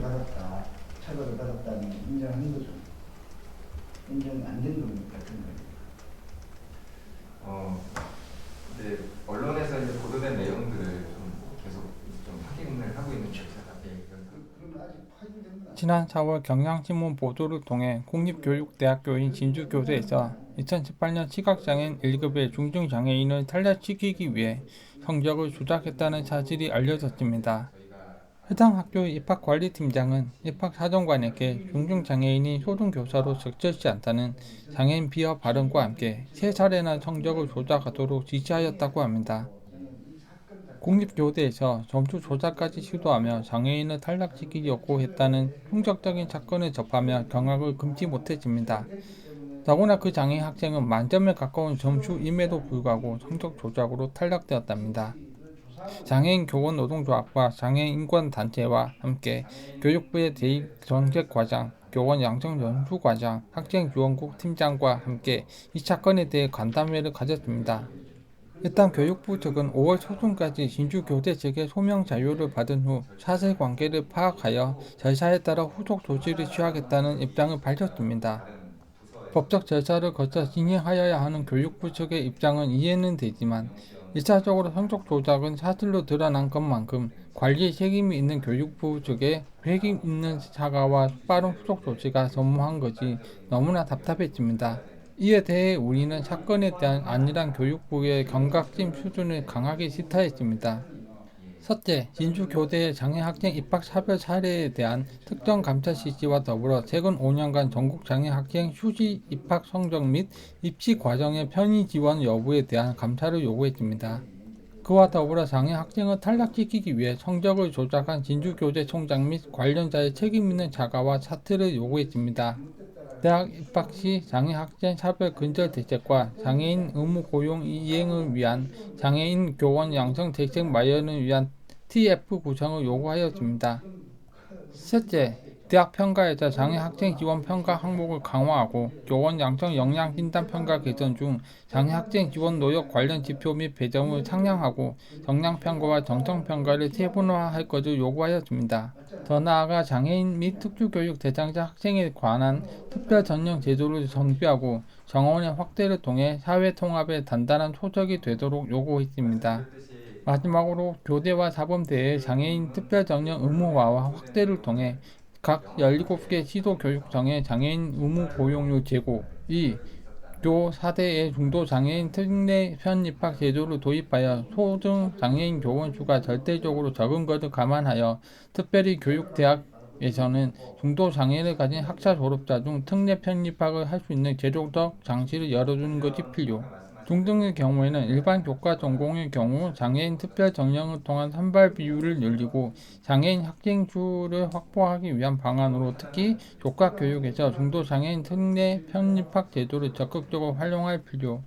받았다, 처벌을 받았다는 인정한 거죠. 인정 안 된 겁니까? 근데 언론에서 이제 보도된 내용들을 좀 계속 좀 확인을 하고 있는 중입니다. 지난 4월 경향신문 보도를 통해 국립교육대학교인 진주교대에서 2018년 시각장애인 1급의 중증장애인을 탈락시키기 위해 성적을 조작했다는 사실이 알려졌습니다. 해당 학교의 입학관리팀장은 입학사정관에게 중증장애인이 초등교사로 적절치 않다는 장애인 비하 발언과 함께 3차례나 성적을 조작하도록 지시하였다고 합니다. 국립교대에서 점수 조작까지 시도하며 장애인을 탈락시키려고 했다는 충격적인 사건을 접하며 경악을 금치 못했습니다. 더구나 그 장애인 학생은 만점에 가까운 점수임에도 불구하고 성적 조작으로 탈락되었답니다. 장애인 교원 노동조합과 장애인 인권단체와 함께 교육부의 대입정책과장, 교원 양성연수과장, 학생지원국 팀장과 함께 이 사건에 대해 간담회를 가졌습니다. 일단 교육부 측은 5월 초순까지 진주교대 측의 소명 자료를 받은 후 사실관계를 파악하여 절차에 따라 후속 조치를 취하겠다는 입장을 밝혔습니다. 법적 절차를 거쳐 진행하여야 하는 교육부 측의 입장은 이해는 되지만 1차적으로 성적 조작은 사실로 드러난 것만큼 관리에 책임이 있는 교육부 측의 책임 있는 사과와 빠른 후속 조치가 선무한 것이 너무나 답답해집니다. 이에 대해 우리는 사건에 대한 안일한 교육부의 경각심 수준을 강하게 지탄했습니다. 첫째, 진주교대의 장애 학생 입학 차별 사례에 대한 특정 감찰 실시와 더불어 최근 5년간 전국 장애 학생 수시 입학 성적 및 입시 과정의 편의 지원 여부에 대한 감찰을 요구했습니다. 그와 더불어 장애 학생을 탈락시키기 위해 성적을 조작한 진주교대 총장 및 관련자의 책임 있는 사과와 사퇴를 요구했습니다. 대학 입학 시 장애 학생 차별 근절 대책과 장애인 의무 고용 이행을 위한 장애인 교원 양성 대책 마련을 위한 TF 구성을 요구하였습니다. 셋째, 대학 평가에서 장애 학생 지원 평가 항목을 강화하고 교원 양성 역량 진단 평가 개선 중 장애 학생 지원 노력 관련 지표 및 배점을 상향하고 역량 평가와 정성 평가를 세분화할 것을 요구하였습니다. 더 나아가 장애인 및 특수교육 대상자 학생에 관한 특별 전형 제도를 정비하고 정원의 확대를 통해 사회 통합에 단단한 초석이 되도록 요구했습니다. 마지막으로 교대와 사범대의 장애인 특별 전형 의무화와 확대를 통해 각 17개 시도교육청의 장애인 의무 고용료 제고, 2. 교 4대의 중도장애인 특례 편입학 제도를 도입하여 소등 장애인 교원 수가 절대적으로 적은 것을 감안하여 특별히 교육대학에서는 중도장애를 가진 학사 졸업자 중 특례 편입학을 할 수 있는 제도적 장치를 열어주는 것이 필요. 중등의 경우에는 일반 교과 전공의 경우 장애인 특별 전형을 통한 선발 비율을 늘리고 장애인 학생 수를 확보하기 위한 방안으로 특히 교과 교육에서 중도장애인 특례 편입학 제도를 적극적으로 활용할 필요.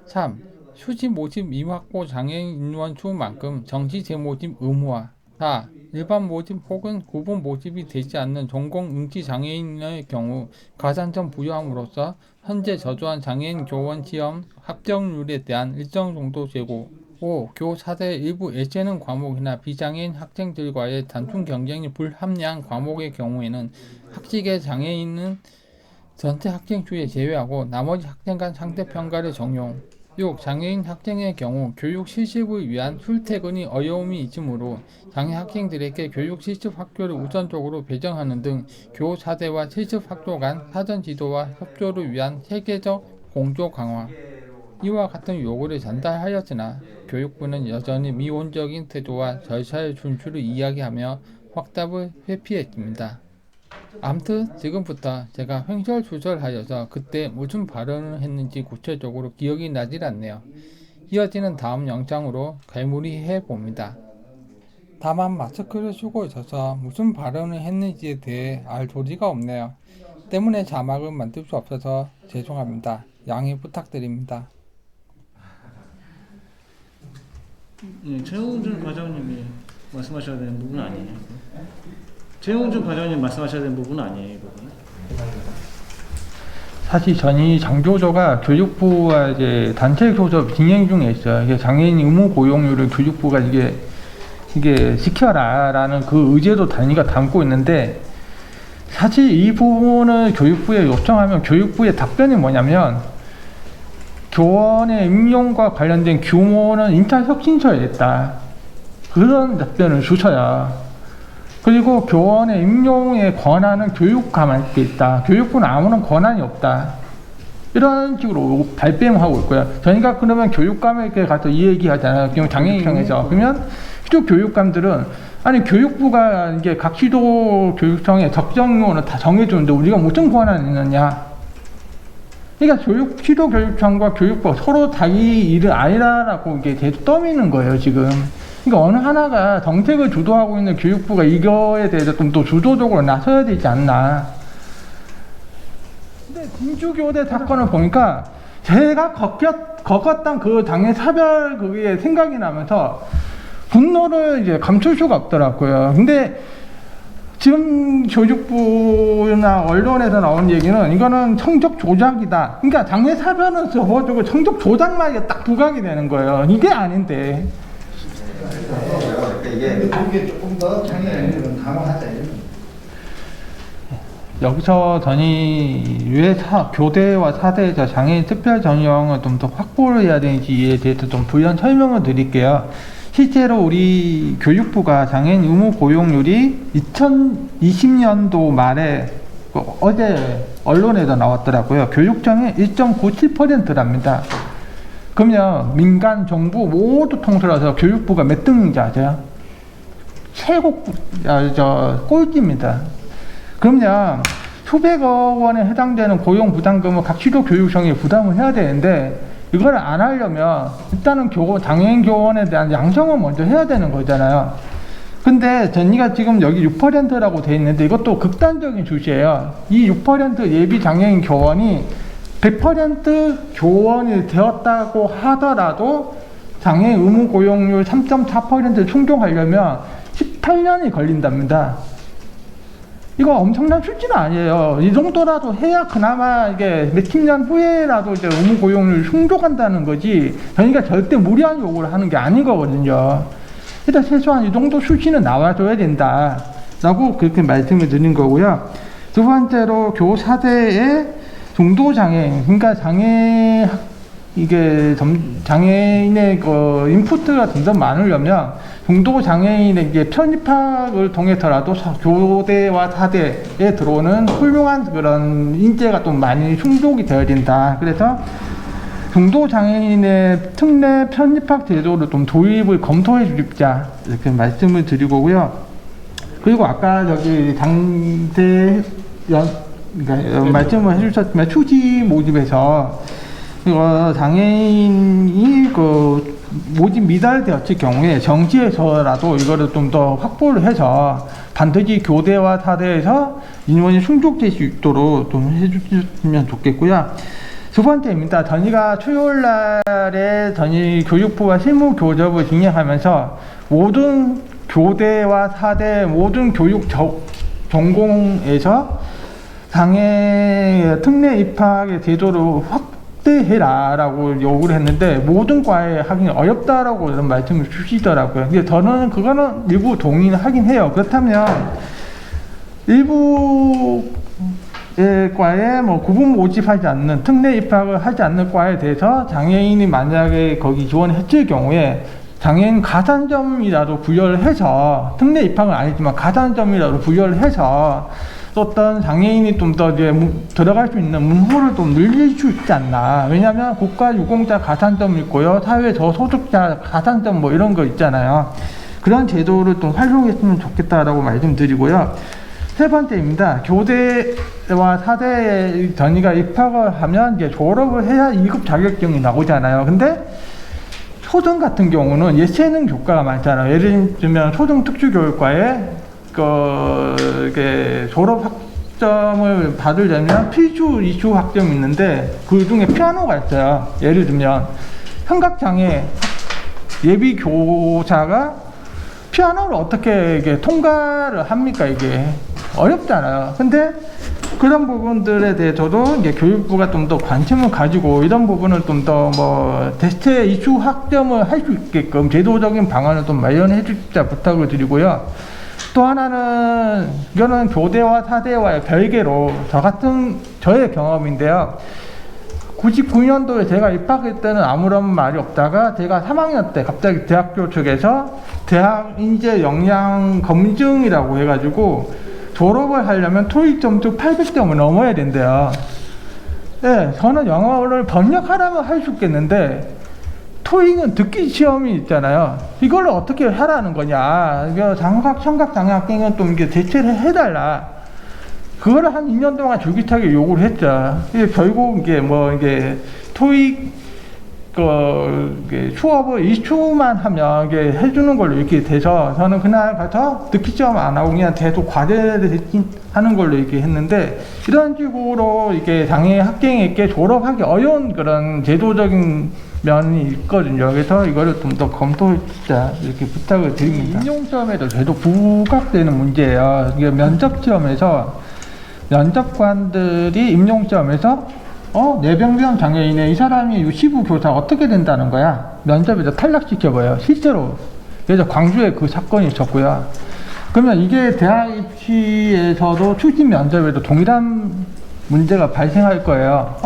3. 수시 모집 미확보 장애인 인원 수만큼 정시 재모집 의무화. 4. 일반 모집 혹은 구분 모집이 되지 않는 전공 응시 장애인의 경우 가산점 부여함으로써 현재 저조한 장애인 교원 시험 합격률에 대한 일정 정도 제고. 5. 교 4대 일부 예체능 과목이나 비장애인 학생들과의 단순 경쟁이 불합리한 과목의 경우에는 학식의 장애인은 전체 학생 수에 제외하고 나머지 학생 간 상대평가를 적용. 6. 장애인 학생의 경우 교육 실습을 위한 출퇴근이 어려움이 있으므로 장애 학생들에게 교육 실습 학교를 우선적으로 배정하는 등 교 4대와 실습 학교 간 사전 지도와 협조를 위한 체계적 공조 강화. 이와 같은 요구를 전달하였으나 교육부는 여전히 미온적인 태도와 절차의 준수를 이야기하며 확답을 회피했습니다. 암튼 지금부터 제가 횡설수설하여서 그때 무슨 발언을 했는지 구체적으로 기억이 나질 않네요. 이어지는 다음 영상으로 갈무리해 봅니다. 다만 마스크를 쓰고 있어서 무슨 발언을 했는지에 대해 알 도리가 없네요. 때문에 자막을 만들 수 없어서 죄송합니다. 양해 부탁드립니다. 예, 최홍준 과장님이 말씀하셔야 되는 부분 아니에요? 최홍준 과장님 말씀하셔야 되는 부분 아니에요, 이거? 사실 전이 장조조가 교육부와 이제 단체 교섭 진행 중에 있어요. 이게 장애인 의무 고용률을 교육부가 이게 이게 시켜라라는 그 의제도 단위가 담고 있는데, 사실 이 부분을 교육부에 요청하면 교육부의 답변이 뭐냐면, 교원의 임용과 관련된 규모는 인사혁신처에 있다, 그런 답변을 주셔야. 그리고 교원의 임용의 권한은 교육감한테 있다, 교육부는 아무런 권한이 없다, 이런 식으로 발뺌하고 있고요. 저희가 그러면 교육감에게 가서 이 얘기 하잖아요. 장애인청에서. 그러면 시도 교육감들은, 아니 교육부가 이게 각 시도 교육청의 적정료는 다 정해주는데 우리가 무슨 권한이 있느냐. 그러니까 시도 교육청과 교육부가 서로 자기 일을 아니라라고 이게 계속 떠미는 거예요, 지금. 그러니까 어느 하나가 정책을 주도하고 있는 교육부가 이거에 대해서 좀 더 주도적으로 나서야 되지 않나. 근데 진주교대 사건을 보니까 제가 겪었던 그 장애 사별 그게 생각이 나면서 분노를 이제 감출 수가 없더라고요. 근데 지금 교육부나 언론에서 나온 얘기는 이거는 성적 조작이다. 그러니까 장애 사별은 접어두고 성적 조작만 딱 부각이 되는 거예요. 이게 아닌데. 근데 거기에 조금 더 장애인들은 강화하자 이런. 여기서 저희 왜 교대와 사대에서 장애인 특별 전형을 좀 더 확보를 해야 되는지에 대해서 좀 부연 설명을 드릴게요. 실제로 우리 교육부가 장애인 의무 고용률이 2020년도 말에 어제 언론에도 나왔더라고요. 교육청의 1.97%랍니다. 그러면 민간, 정부 모두 통틀어서 교육부가 몇 등인지 아세요? 최고 꼴찌입니다. 그러면 수백억 원에 해당되는 고용 부담금을 각 시도 교육청이 부담을 해야 되는데, 이걸 안 하려면 일단은 장애인 교원에 대한 양성을 먼저 해야 되는 거잖아요. 근데 저희가 지금 여기 6%라고 돼 있는데 이것도 극단적인 수치예요. 이 6% 예비 장애인 교원이 100% 교원이 되었다고 하더라도 장애인 의무 고용률 3.4%를 충족하려면 18년이 걸린답니다. 이거 엄청난 수치는 아니에요. 이 정도라도 해야 그나마 이게 몇십 년 후에라도 이제 의무 고용률 충족한다는 거지, 저희가 절대 무리한 요구를 하는 게 아니거든요. 일단 최소한 이 정도 수치는 나와줘야 된다라고 그렇게 말씀을 드린 거고요. 두 번째로 교사대의 중도 장애인, 그러니까 장애인의 그 인풋가 좀 더 많으려면 중도 장애인의 이제 편입학을 통해서라도 교대와 사대에 들어오는 훌륭한 그런 인재가 좀 많이 충족이 되어야 된다. 그래서 중도 장애인의 특례 편입학 제도를 좀 도입을 검토해 주십자, 이렇게 말씀을 드리고요. 그리고 아까 저기 그러니까 말씀을 해주셨지만 추지 모집에서 장애인이 그 모집 미달되었을 경우에 정시에서라도 이거를 좀 더 확보를 해서 반드시 교대와 사대에서 인원이 충족될 수 있도록 좀 해주시면 좋겠고요. 두 번째입니다. 저희가 수요일 날에 저희 교육부와 실무 교접을 진행하면서 모든 교대와 사대 모든 교육 전공에서 장애 특례 입학의 제도를 확대해라 라고 요구를 했는데, 모든 과에 하긴 어렵다라고 이런 말씀을 주시더라고요. 근데 저는 그거는 일부 동의는 하긴 해요. 그렇다면 일부 과에 뭐 구분 모집하지 않는, 특례 입학을 하지 않는 과에 대해서 장애인이 만약에 거기 지원했을 경우에 장애인 가산점이라도 부여를 해서, 특례 입학은 아니지만 가산점이라도 부여를 해서 어떤 장애인이 좀 더 이제 들어갈 수 있는 문호를 좀 늘릴 수 있지 않나. 왜냐하면 국가 유공자 가산점 있고요, 사회 저소득자 가산점 뭐 이런 거 있잖아요. 그런 제도를 좀 활용했으면 좋겠다라고 말씀드리고요. 세 번째입니다. 교대와 사대에 저희가 입학을 하면 이제 졸업을 해야 2급 자격증이 나오잖아요. 근데 초등 같은 경우는 예체능 교과가 많잖아요. 예를 들면 초등 특수교육과에 이게 졸업 학점을 받으려면 필수 이수 학점이 있는데 그 중에 피아노가 있어요. 예를 들면 청각장애 예비 교사가 피아노를 어떻게 이게 통과를 합니까? 이게 어렵잖아요. 근데 그런 부분들에 대해서도 이제 교육부가 좀 더 관심을 가지고 이런 부분을 좀 더 뭐 대체 이슈 학점을 할 수 있게끔 제도적인 방안을 좀 마련해 주십사 부탁을 드리고요. 또 하나는 이거는 교대와 사대와의 별개로 저의 경험인데요. 99년도에 제가 입학할 때는 아무런 말이 없다가 제가 3학년 때 갑자기 대학교 측에서 대학 인재 역량 검증이라고 해가지고 졸업을 하려면 토익 점수 800점을 넘어야 된대요. 네, 저는 영어를 번역하라면 할 수 있겠는데 토익은 듣기 시험이 있잖아요. 이걸 어떻게 하라는 거냐. 이거 청각 장애 학생은 좀 이게 대체를 해달라. 그거를 한 2년 동안 줄기차게 요구를 했죠. 이게 결국 이게 토익 수업을 이슈만 하면 이게 해주는 걸로 이렇게 돼서 저는 그날 가서 듣기 시험 안 하고 그냥 계속 과제를 하는 걸로 이렇게 했는데 이런 식으로 이게 장애 학생에게 졸업하기 어려운 그런 제도적인 면이 있거든요. 그래서 이거를 좀 더 검토해 주자 이렇게 부탁을 드립니다. 임용 시험에도 계속 부각되는 문제예요. 이게 면접 시험에서 면접관들이 임용 시험에서 뇌병변 장애인의 이 사람이 시부 교사 어떻게 된다는 거야. 면접에서 탈락시켜버려요. 실제로. 그래서 광주에 그 사건이 있었고요. 그러면 이게 대학 입시에서도 출신 면접에도 동일한 문제가 발생할 거예요.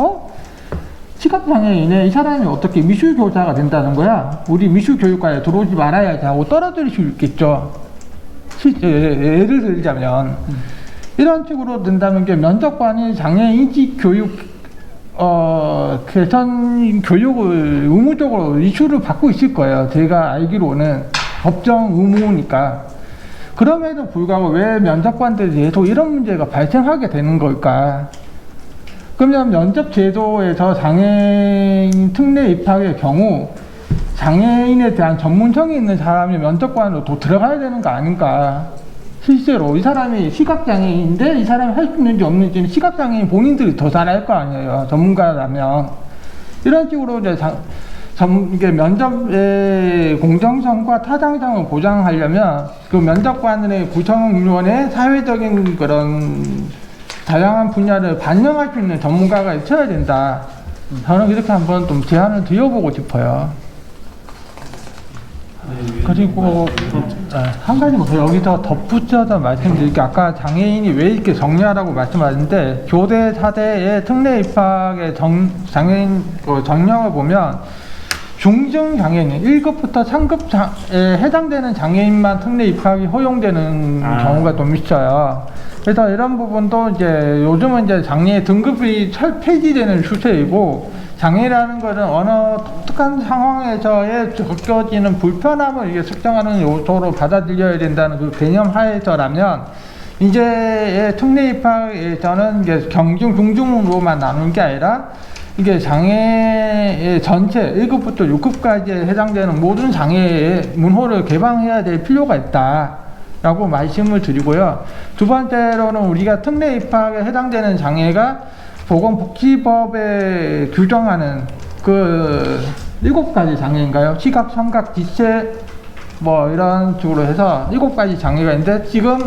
시각장애인의 이 사람이 어떻게 미술교사가 된다는 거야. 우리 미술교육과에 들어오지 말아야지 하고 떨어뜨릴 수 있겠죠. 예를 들자면 이런 식으로 된다는 게 면접관이 장애인식 교육 개선 교육을 의무적으로 이슈를 받고 있을 거예요. 제가 알기로는 법정 의무니까. 그럼에도 불구하고 왜 면접관들에 계속 이런 문제가 발생하게 되는 걸까? 그러면 면접 제도에서 장애인 특례 입학의 경우 장애인에 대한 전문성이 있는 사람이 면접관으로 또 들어가야 되는 거 아닌가? 실제로 이 사람이 시각장애인인데 이 사람이 할 수 있는지 없는지는 시각장애인 본인들이 더 잘 알 거 아니에요. 전문가라면. 이런 식으로 이제 이게 면접의 공정성과 타당성을 보장하려면 그 면접관의 구성위원회 사회적인 그런 다양한 분야를 반영할 수 있는 전문가가 있어야 된다. 저는 이렇게 한번 좀 제안을 드려보고 싶어요. 그리고 한 가지 더 여기서 덧붙여서 말씀드릴게요. 아까 장애인이 왜 이렇게 정리하라고 말씀하셨는데 교대, 사대의 특례 입학의 장애인 정령을 보면 중증 장애인 1급부터 3급에 해당되는 장애인만 특례 입학이 허용되는 경우가 좀 있어요. 그래서 이런 부분도 이제 요즘은 이제 장애 등급이 폐지되는 추세이고 장애라는 것은 어느 독특한 상황에서의 겪어지는 불편함을 이게 측정하는 요소로 받아들여야 된다는 그 개념 하에서라면 이제 특례 입학에서는 이제 경중, 중증으로만 나누는 게 아니라 이게 장애의 전체 1급부터 6급까지에 해당되는 모든 장애의 문호를 개방해야 될 필요가 있다. 라고 말씀을 드리고요. 두 번째로는 우리가 특례 입학에 해당되는 장애가 보건복지법에 규정하는 그 7가지 장애인가요? 시각, 청각, 지체 뭐 이런 식으로 해서 7가지 장애가 있는데 지금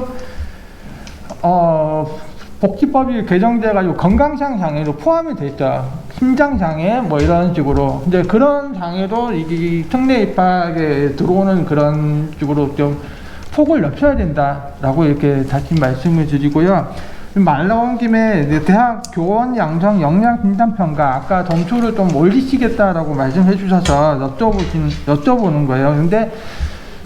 복지법이 개정돼가지고 건강상 장애로 포함이 돼 있죠. 심장 장애 뭐 이런 식으로 이제 그런 장애도 이 특례 입학에 들어오는 그런 식으로 좀 폭을 넓혀야 된다라고 이렇게 다시 말씀을 드리고요. 말 나온 김에 대학 교원 양성 역량 진단 평가 아까 점수를 좀 올리시겠다라고 말씀해 주셔서 여쭤보는 거예요. 근데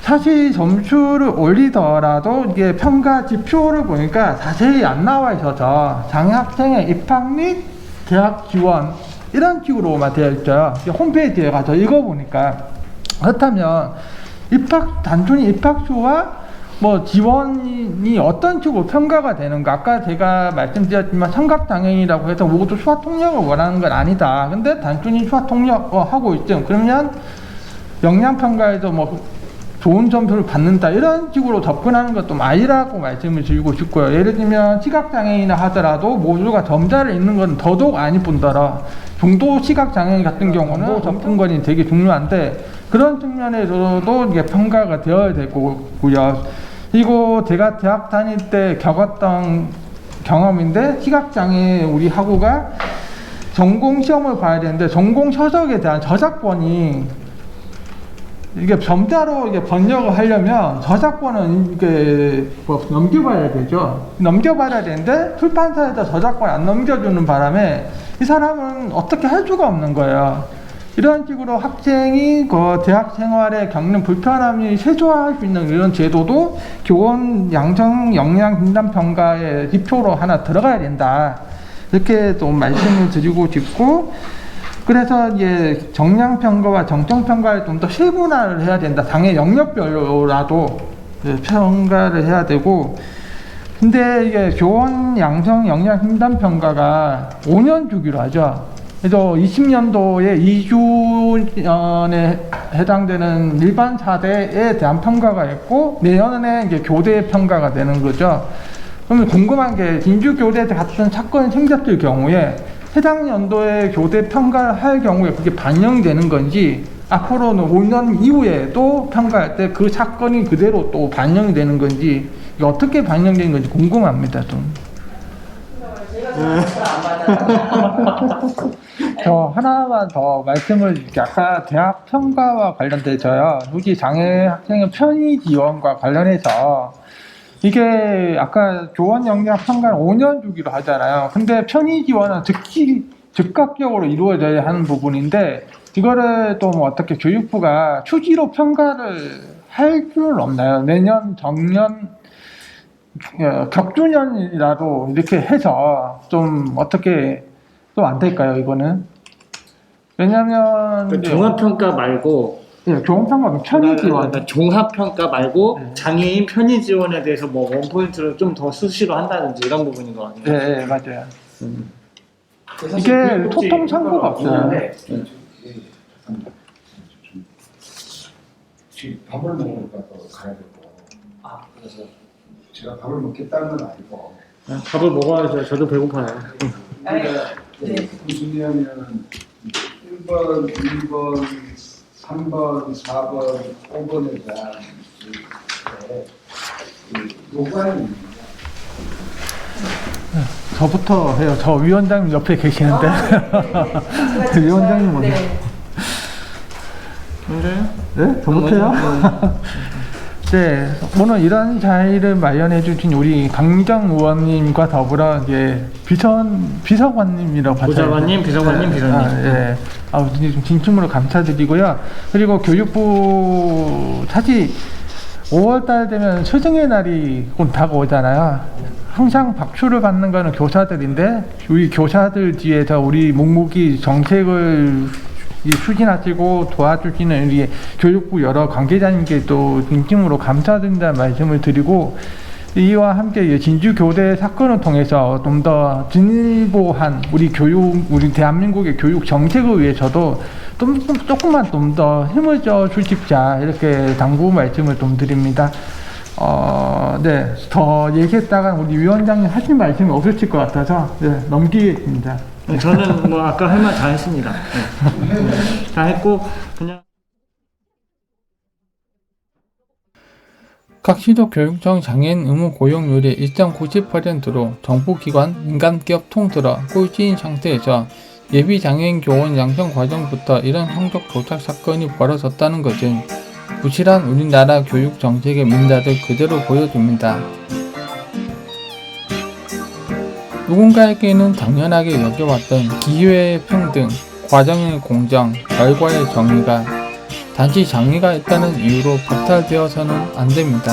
사실 점수를 올리더라도 이게 평가 지표를 보니까 자세히 안 나와 있어서 장애 학생의 입학 및 대학 지원 이런 식으로만 되어 있죠. 홈페이지에 가서 읽어보니까. 그렇다면 단순히 입학수와 뭐 지원이 어떤 식으로 평가가 되는가. 아까 제가 말씀드렸지만 청각장애인이라고 해서 모두 수화통역을 원하는 건 아니다. 근데 단순히 수화통역 하고 있죠. 그러면 역량평가에서 뭐 좋은 점수를 받는다 이런 식으로 접근하는 것도 아니라고 말씀을 드리고 싶고요. 예를 들면 시각장애인이라 하더라도 모두가 점자를 읽는 건 더더욱 아닐 뿐더러 중도 시각장애인 같은 경우는 접근권이 되게 중요한데 그런 측면에서도 이게 평가가 되어야 될 거고요. 그리고 제가 대학 다닐 때 겪었던 경험인데, 시각장애 우리 학우가 전공 시험을 봐야 되는데 전공 서적에 대한 저작권이 이게 점자로 이게 번역을 하려면 저작권은 이게 뭐 넘겨봐야 되죠. 넘겨봐야 되는데 출판사에다 저작권 안 넘겨주는 바람에 이 사람은 어떻게 할 수가 없는 거예요. 이런 식으로 학생이 그 대학 생활에 겪는 불편함이 최소화할 수 있는 이런 제도도 교원 양성 역량 진단 평가의 지표로 하나 들어가야 된다. 이렇게 또 말씀을 드리고 싶고, 그래서 이제 정량 평가와 정점 평가를 좀 더 세분화를 해야 된다. 장애 영역별로라도 평가를 해야 되고, 근데 이게 교원 양성 역량 진단 평가가 5년 주기로 하죠. 그래서 20년도에 2주년에 해당되는 일반 4대에 대한 평가가 있고, 내년에 이제 교대 평가가 되는 거죠. 그러면 궁금한 게, 진주교대 같은 사건이 생겼을 경우에 해당 연도에 교대 평가를 할 경우에 그게 반영되는 건지, 앞으로는 5년 이후에도 평가할 때 그 사건이 그대로 또 반영이 되는 건지, 이게 어떻게 반영되는 건지 궁금합니다, 좀. 저 하나만 더 말씀을 드릴게요. 아까 대학 평가와 관련돼서요, 혹시 장애 학생의 편의 지원과 관련해서 이게 아까 교원 역량 평가는 5년 주기로 하잖아요. 근데 편의 지원은 즉각적으로 이루어져야 하는 부분인데, 이거를 또 뭐 어떻게 교육부가 추지로 평가를 할 수는 없나요? 내년, 정년, 격주년이라도 이렇게 해서 좀 어떻게 좀 안 될까요, 이거는? 왜냐면 그러니까 종합평가 말고, 예, 교원평가는 편의 지원. 그러니까 종합평가 말고 네. 장애인 편의 지원에 대해서 뭐 원포인트를 좀 더 수시로 한다든지 이런 부분인 거 아니에요? 네, 네, 맞아요. 이게 소통 창구가 없어요. 지금 밥을 먹으러 가야 되고, 그래서 제가 밥을 먹겠다는 건 아니고, 밥을 먹어야죠. 저도 배고파요. 무슨 일이냐면 1번, 2번, 3번, 4번, 5번에 대한 요구하는 저부터 해요. 저 위원장님 옆에 계시는데. 위원장님 먼저. 근데 네? 저부터요? 네, 오늘 이런 자리를 마련해 주신 우리 강정 의원님과 더불어 이제 비서관님이라고 보좌관님, 비서관님, 비서님. 예. 진심으로 감사드리고요. 그리고 교육부 사실 5월달 되면 스승의 날이 곧 다가오잖아요. 항상 박수를 받는 거는 교사들인데, 우리 교사들 뒤에서 우리 묵묵히 정책을 추진하시고 도와주시는 우리 교육부 여러 관계자님께 또 진심으로 감사드린다는 말씀을 드리고, 이와 함께 진주교대 사건을 통해서 좀 더 진보한 우리 대한민국의 교육 정책을 위해서도 조금만 좀 더 힘을 줘 주십자, 이렇게 당부 말씀을 좀 드립니다. 네, 더 얘기했다가 우리 위원장님 하신 말씀이 없으실 것 같아서 넘기겠습니다. 저는 뭐 아까 할 말 다 했습니다. 다 했고, 그냥 각 시도 교육청 장애인 의무 고용률이 1.98%로 정부기관, 민간기업 통틀어 꼴찌인 상태에서 예비 장애인 교원 양성 과정부터 이런 성적 도착 사건이 벌어졌다는 것은 부실한 우리나라 교육 정책의 문제를 그대로 보여줍니다. 누군가에게는 당연하게 여겨왔던 기회의 평등, 과정의 공정, 결과의 정의가 단지 장애가 있다는 이유로 박탈되어서는 안 됩니다.